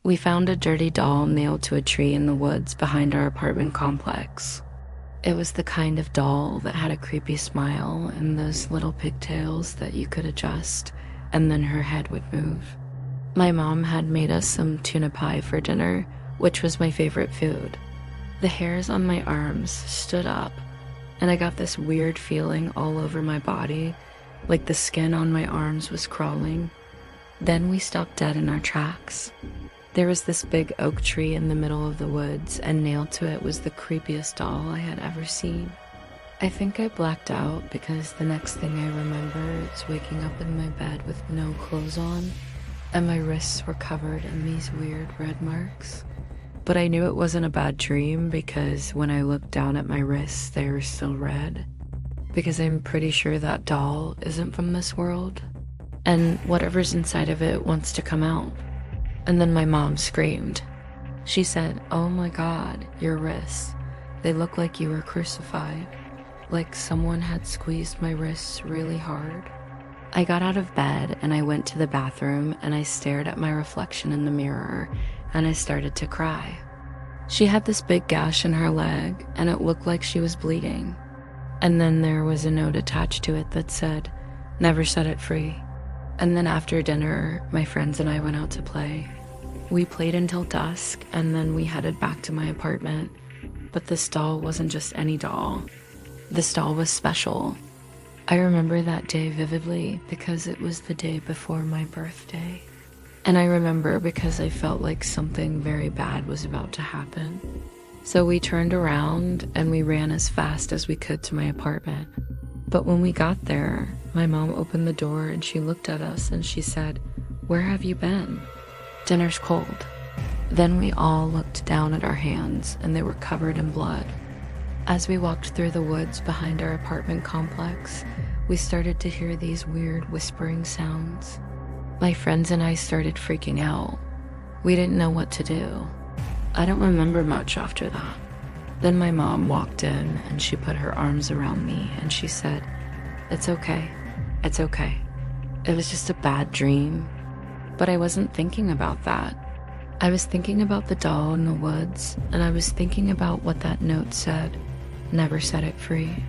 We found a dirty doll nailed to a tree in the woods behind our apartment complex. It was the kind of doll that had a creepy smile and those little pigtails that you could adjust, and then her head would move. My mom had made us some tuna pie for dinner, which was my favorite food. The hairs on my arms stood up, and I got this weird feeling all over my body, like the skin on my arms was crawling. Then we stopped dead in our tracks. There was this big oak tree in the middle of the woods, and nailed to it was the creepiest doll I had ever seen. I think I blacked out because the next thing I remember is waking up in my bed with no clothes on, and my wrists were covered in these weird red marks. But I knew it wasn't a bad dream because when I looked down at my wrists, they were still red. Because I'm pretty sure that doll isn't from this world, and whatever's inside of it wants to come out. And then my mom screamed. She said, "Oh my God, your wrists. They look like you were crucified. Like someone had squeezed my wrists really hard." I got out of bed and I went to the bathroom and I stared at my reflection in the mirror and I started to cry. She had this big gash in her leg and it looked like she was bleeding. And then there was a note attached to it that said, "Never set it free." And then after dinner, my friends and I went out to play. We played until dusk and then we headed back to my apartment. But this doll wasn't just any doll. This doll was special. I remember that day vividly because it was the day before my birthday. And I remember because I felt like something very bad was about to happen. So we turned around and we ran as fast as we could to my apartment. But when we got there, my mom opened the door and she looked at us and she said, "Where have you been? Dinner's cold." Then we all looked down at our hands and they were covered in blood. As we walked through the woods behind our apartment complex, we started to hear these weird whispering sounds. My friends and I started freaking out. We didn't know what to do. I don't remember much after that. Then my mom walked in and she put her arms around me and she said, "It's okay. It's okay. It was just a bad dream." But I wasn't thinking about that. I was thinking about the doll in the woods and I was thinking about what that note said, "Never set it free."